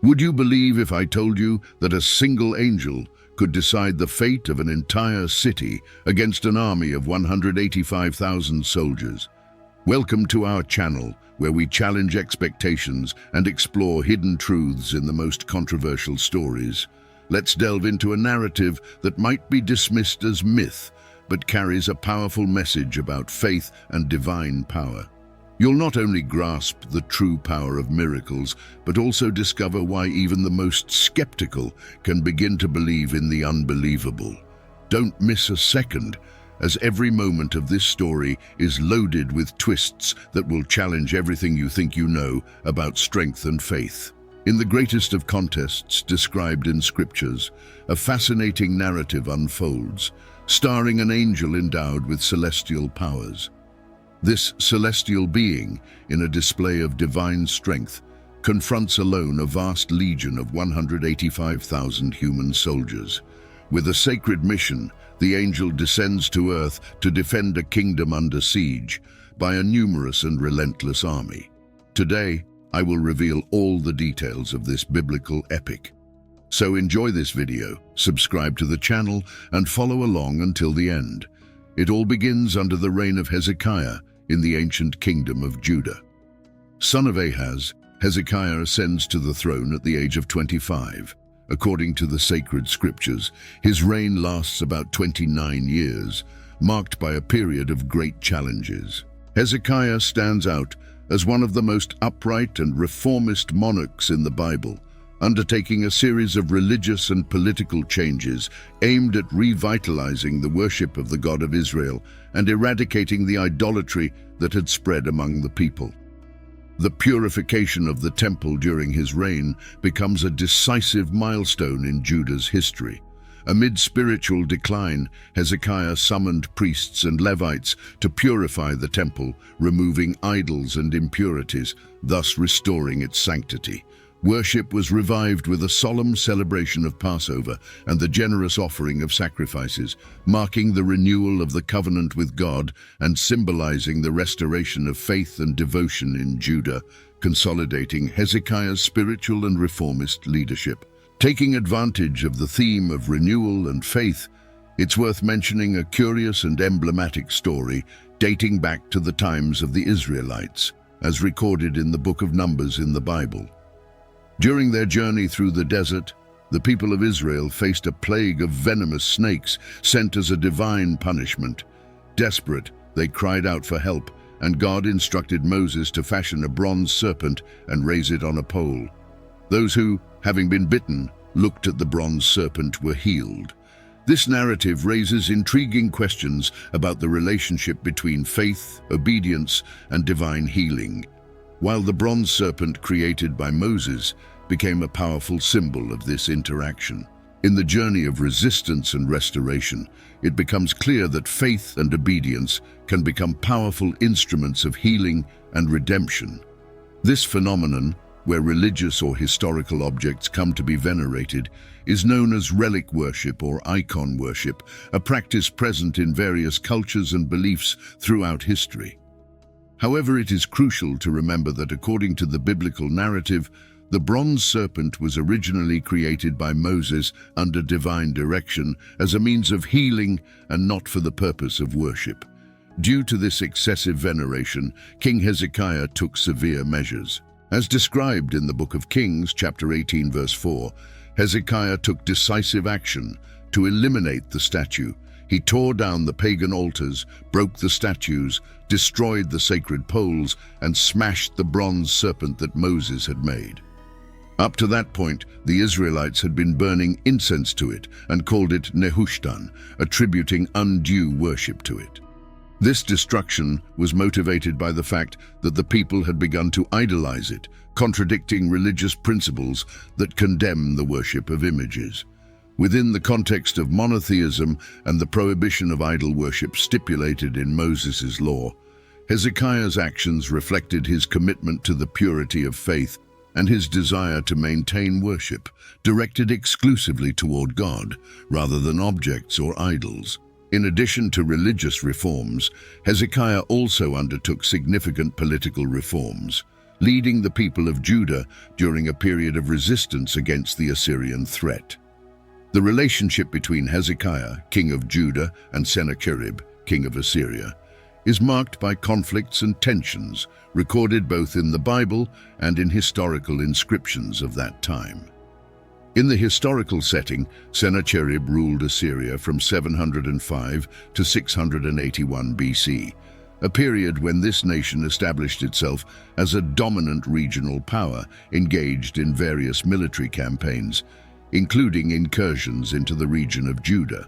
Would you believe if I told you that a single angel could decide the fate of an entire city against an army of 185,000 soldiers? Welcome to our channel, where we challenge expectations and explore hidden truths in the most controversial stories. Let's delve into a narrative that might be dismissed as myth, but carries a powerful message about faith and divine power. You'll not only grasp the true power of miracles, but also discover why even the most skeptical can begin to believe in the unbelievable. Don't miss a second, as every moment of this story is loaded with twists that will challenge everything you think you know about strength and faith. In the greatest of contests described in scriptures, a fascinating narrative unfolds, starring an angel endowed with celestial powers. This celestial being, in a display of divine strength, confronts alone a vast legion of 185,000 human soldiers. With a sacred mission, the angel descends to earth to defend a kingdom under siege by a numerous and relentless army. Today, I will reveal all the details of this biblical epic. So enjoy this video, subscribe to the channel, and follow along until the end. It all begins under the reign of Hezekiah in the ancient kingdom of Judah. Son of Ahaz, Hezekiah ascends to the throne at the age of 25. According to the sacred scriptures, his reign lasts about 29 years, marked by a period of great challenges. Hezekiah stands out as one of the most upright and reformist monarchs in the Bible, undertaking a series of religious and political changes aimed at revitalizing the worship of the God of Israel and eradicating the idolatry that had spread among the people. The purification of the temple during his reign becomes a decisive milestone in Judah's history. Amid spiritual decline, Hezekiah summoned priests and Levites to purify the temple, removing idols and impurities, thus restoring its sanctity. Worship was revived with a solemn celebration of Passover and the generous offering of sacrifices, marking the renewal of the covenant with God and symbolizing the restoration of faith and devotion in Judah, consolidating Hezekiah's spiritual and reformist leadership. Taking advantage of the theme of renewal and faith, it's worth mentioning a curious and emblematic story dating back to the times of the Israelites, as recorded in the book of Numbers in the Bible. During their journey through the desert, the people of Israel faced a plague of venomous snakes sent as a divine punishment. Desperate, they cried out for help, and God instructed Moses to fashion a bronze serpent and raise it on a pole. Those who, having been bitten, looked at the bronze serpent were healed. This narrative raises intriguing questions about the relationship between faith, obedience, and divine healing. While the bronze serpent created by Moses became a powerful symbol of this interaction, in the journey of resistance and restoration, it becomes clear that faith and obedience can become powerful instruments of healing and redemption. This phenomenon, where religious or historical objects come to be venerated, is known as relic worship or icon worship, a practice present in various cultures and beliefs throughout history. However, it is crucial to remember that according to the biblical narrative, the bronze serpent was originally created by Moses under divine direction as a means of healing and not for the purpose of worship. Due to this excessive veneration, King Hezekiah took severe measures. As described in the Book of Kings, chapter 18, verse 4, Hezekiah took decisive action to eliminate the statue. He tore down the pagan altars, broke the statues, destroyed the sacred poles, and smashed the bronze serpent that Moses had made. Up to that point, the Israelites had been burning incense to it and called it Nehushtan, attributing undue worship to it. This destruction was motivated by the fact that the people had begun to idolize it, contradicting religious principles that condemn the worship of images. Within the context of monotheism and the prohibition of idol worship stipulated in Moses' law, Hezekiah's actions reflected his commitment to the purity of faith and his desire to maintain worship directed exclusively toward God, rather than objects or idols. In addition to religious reforms, Hezekiah also undertook significant political reforms. leading the people of Judah during a period of resistance against the Assyrian threat. The relationship between Hezekiah, king of Judah, and Sennacherib, king of Assyria, is marked by conflicts and tensions recorded both in the Bible and in historical inscriptions of that time. In the historical setting, Sennacherib ruled Assyria from 705 to 681 BC, a period when this nation established itself as a dominant regional power engaged in various military campaigns, including incursions into the region of Judah.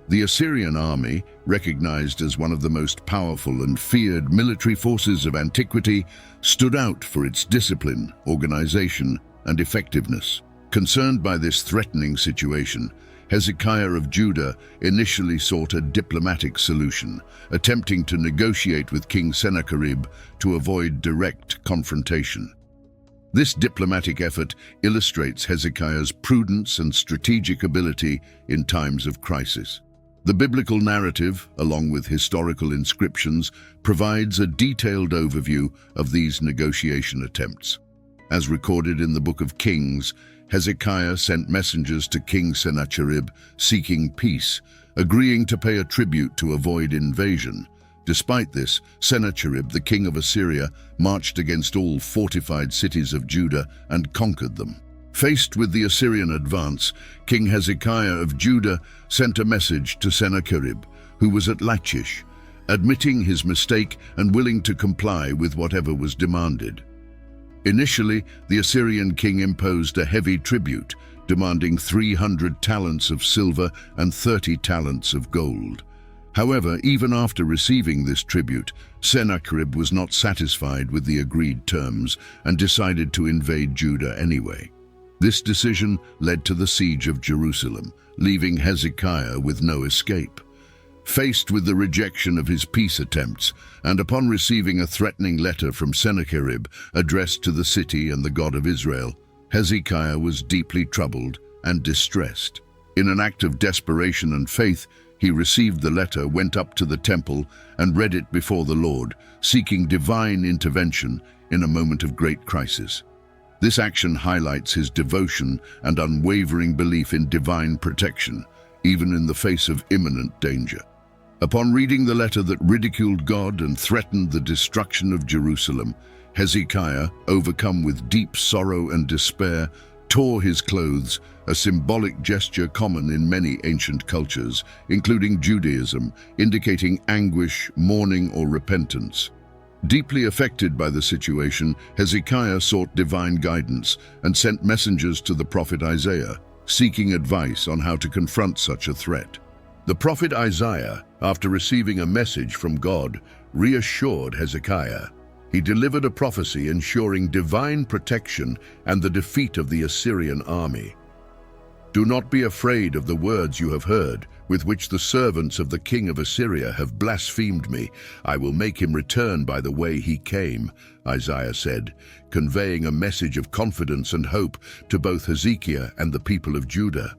The Assyrian army, recognized as one of the most powerful and feared military forces of antiquity, stood out for its discipline, organization, and effectiveness. Concerned by this threatening situation, Hezekiah of Judah initially sought a diplomatic solution, attempting to negotiate with King Sennacherib to avoid direct confrontation. This diplomatic effort illustrates Hezekiah's prudence and strategic ability in times of crisis. The biblical narrative, along with historical inscriptions, provides a detailed overview of these negotiation attempts. As recorded in the Book of Kings, Hezekiah sent messengers to King Sennacherib seeking peace, agreeing to pay a tribute to avoid invasion. Despite this, Sennacherib, the king of Assyria, marched against all fortified cities of Judah and conquered them. Faced with the Assyrian advance, King Hezekiah of Judah sent a message to Sennacherib, who was at Lachish, admitting his mistake and willing to comply with whatever was demanded. Initially, the Assyrian king imposed a heavy tribute, demanding 300 talents of silver and 30 talents of gold. However, even after receiving this tribute, Sennacherib was not satisfied with the agreed terms and decided to invade Judah anyway. This decision led to the siege of Jerusalem, leaving Hezekiah with no escape. Faced with the rejection of his peace attempts, and upon receiving a threatening letter from Sennacherib addressed to the city and the God of Israel, Hezekiah was deeply troubled and distressed. In an act of desperation and faith, he received the letter, went up to the temple, and read it before the Lord, seeking divine intervention in a moment of great crisis. This action highlights his devotion and unwavering belief in divine protection, even in the face of imminent danger. Upon reading the letter that ridiculed God and threatened the destruction of Jerusalem, Hezekiah, overcome with deep sorrow and despair, tore his clothes, a symbolic gesture common in many ancient cultures, including Judaism, indicating anguish, mourning, or repentance. Deeply affected by the situation, Hezekiah sought divine guidance and sent messengers to the prophet Isaiah, seeking advice on how to confront such a threat. The prophet Isaiah, after receiving a message from God, reassured Hezekiah. He delivered a prophecy ensuring divine protection and the defeat of the Assyrian army. "Do not be afraid of the words you have heard, with which the servants of the king of Assyria have blasphemed me. I will make him return by the way he came," Isaiah said, conveying a message of confidence and hope to both Hezekiah and the people of Judah.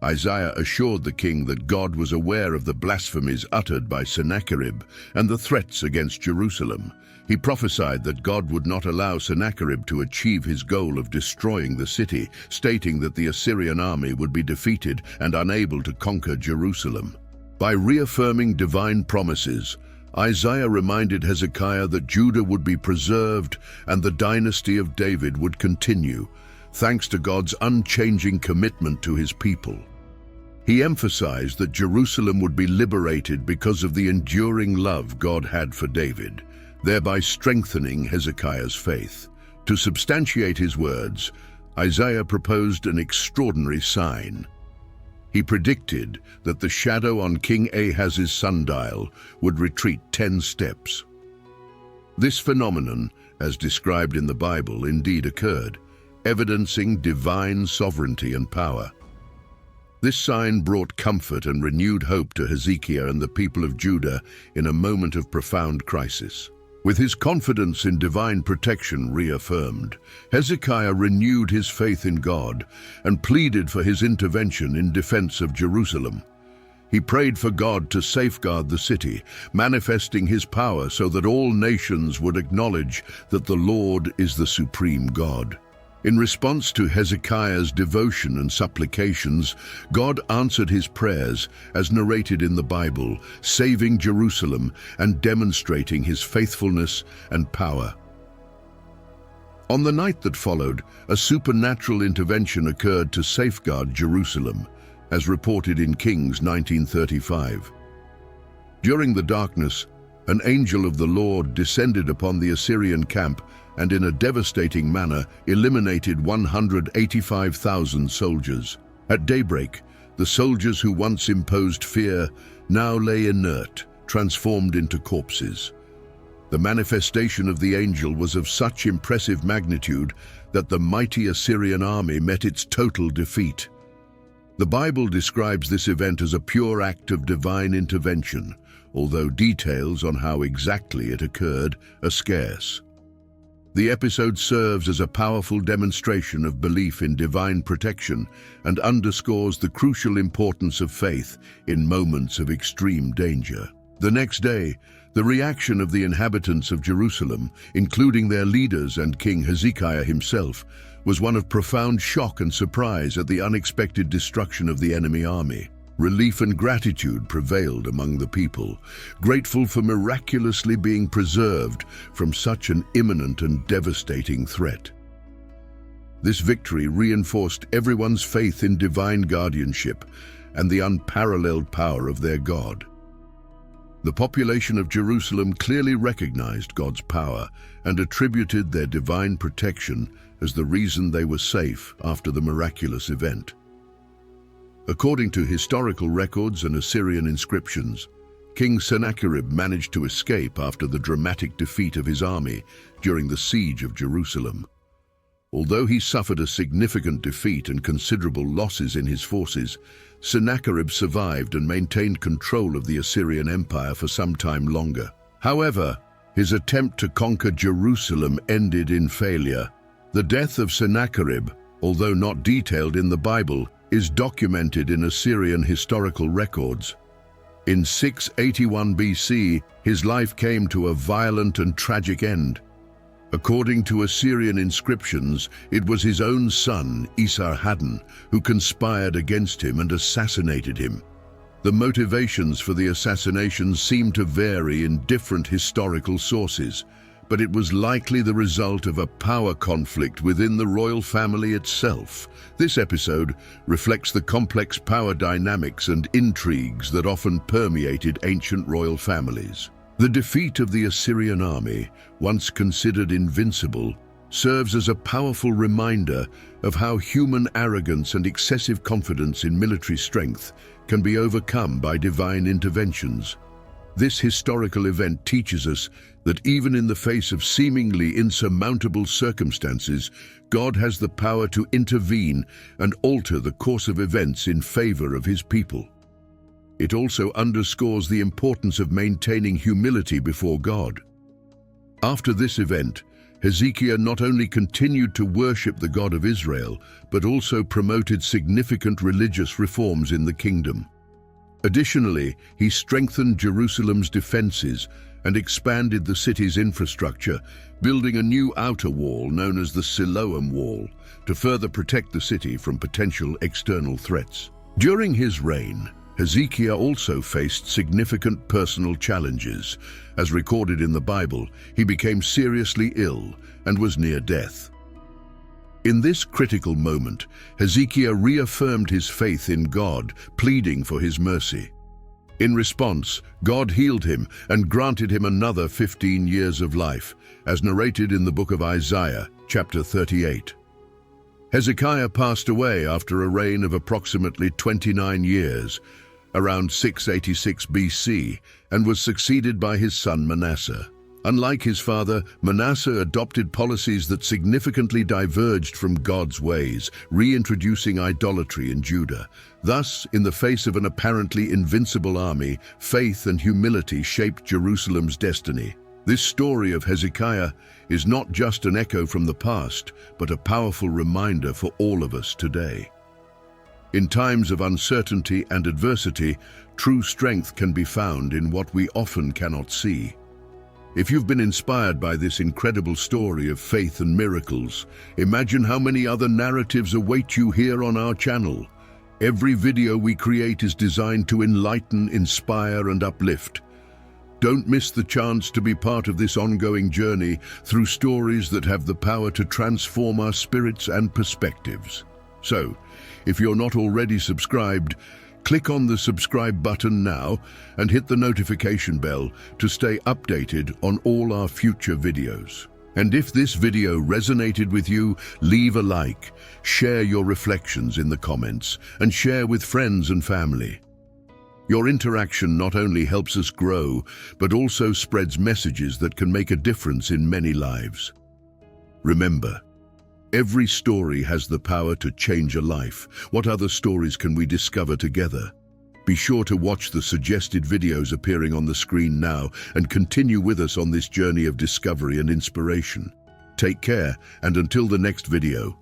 Isaiah assured the king that God was aware of the blasphemies uttered by Sennacherib and the threats against Jerusalem. He prophesied that God would not allow Sennacherib to achieve his goal of destroying the city, stating that the Assyrian army would be defeated and unable to conquer Jerusalem. By reaffirming divine promises, Isaiah reminded Hezekiah that Judah would be preserved and the dynasty of David would continue, thanks to God's unchanging commitment to his people. He emphasized that Jerusalem would be liberated because of the enduring love God had for David, thereby strengthening Hezekiah's faith. To substantiate his words, Isaiah proposed an extraordinary sign. He predicted that the shadow on King Ahaz's sundial would retreat 10 steps. This phenomenon, as described in the Bible, indeed occurred, evidencing divine sovereignty and power. This sign brought comfort and renewed hope to Hezekiah and the people of Judah in a moment of profound crisis. With his confidence in divine protection reaffirmed, Hezekiah renewed his faith in God and pleaded for his intervention in defense of Jerusalem. He prayed for God to safeguard the city, manifesting his power so that all nations would acknowledge that the Lord is the supreme God. In response to Hezekiah's devotion and supplications, God answered his prayers, as narrated in the Bible, saving Jerusalem and demonstrating his faithfulness and power. On the night that followed, a supernatural intervention occurred to safeguard Jerusalem, as reported in Kings 19:35. During the darkness, an angel of the Lord descended upon the Assyrian camp and in a devastating manner eliminated 185,000 soldiers. At daybreak, the soldiers who once imposed fear now lay inert, transformed into corpses. The manifestation of the angel was of such impressive magnitude that the mighty Assyrian army met its total defeat. The Bible describes this event as a pure act of divine intervention, although details on how exactly it occurred are scarce. The episode serves as a powerful demonstration of belief in divine protection and underscores the crucial importance of faith in moments of extreme danger. The next day, the reaction of the inhabitants of Jerusalem, including their leaders and King Hezekiah himself, was one of profound shock and surprise at the unexpected destruction of the enemy army. Relief and gratitude prevailed among the people, grateful for miraculously being preserved from such an imminent and devastating threat. This victory reinforced everyone's faith in divine guardianship and the unparalleled power of their God. The population of Jerusalem clearly recognized God's power and attributed their divine protection as the reason they were safe after the miraculous event. According to historical records and Assyrian inscriptions, King Sennacherib managed to escape after the dramatic defeat of his army during the siege of Jerusalem. Although he suffered a significant defeat and considerable losses in his forces, Sennacherib survived and maintained control of the Assyrian Empire for some time longer. However, his attempt to conquer Jerusalem ended in failure. The death of Sennacherib, although not detailed in the Bible, is documented in Assyrian historical records. In 681 BC, his life came to a violent and tragic end. According to Assyrian inscriptions, it was his own son, Esarhaddon, who conspired against him and assassinated him. The motivations for the assassination seem to vary in different historical sources, but it was likely the result of a power conflict within the royal family itself. This episode reflects the complex power dynamics and intrigues that often permeated ancient royal families. The defeat of the Assyrian army, once considered invincible, serves as a powerful reminder of how human arrogance and excessive confidence in military strength can be overcome by divine interventions. This historical event teaches us that even in the face of seemingly insurmountable circumstances, God has the power to intervene and alter the course of events in favor of his people. It also underscores the importance of maintaining humility before God. After this event, Hezekiah not only continued to worship the God of Israel, but also promoted significant religious reforms in the kingdom. Additionally, he strengthened Jerusalem's defenses and expanded the city's infrastructure, building a new outer wall known as the Siloam Wall to further protect the city from potential external threats. During his reign, Hezekiah also faced significant personal challenges. As recorded in the Bible, he became seriously ill and was near death. In this critical moment, Hezekiah reaffirmed his faith in God, pleading for his mercy. In response, God healed him and granted him another 15 years of life, as narrated in the book of Isaiah, chapter 38. Hezekiah passed away after a reign of approximately 29 years, around 686 BC, and was succeeded by his son Manasseh. Unlike his father, Manasseh adopted policies that significantly diverged from God's ways, reintroducing idolatry in Judah. Thus, in the face of an apparently invincible army, faith and humility shaped Jerusalem's destiny. This story of Hezekiah is not just an echo from the past, but a powerful reminder for all of us today. In times of uncertainty and adversity, true strength can be found in what we often cannot see. If you've been inspired by this incredible story of faith and miracles, imagine how many other narratives await you here on our channel. Every video we create is designed to enlighten, inspire, and uplift. Don't miss the chance to be part of this ongoing journey through stories that have the power to transform our spirits and perspectives. So, if you're not already subscribed, click on the subscribe button now and hit the notification bell to stay updated on all our future videos. And if this video resonated with you, leave a like, share your reflections in the comments, and share with friends and family. Your interaction not only helps us grow, but also spreads messages that can make a difference in many lives. Remember, every story has the power to change a life. What other stories can we discover together? Be sure to watch the suggested videos appearing on the screen now and continue with us on this journey of discovery and inspiration. Take care, and until the next video,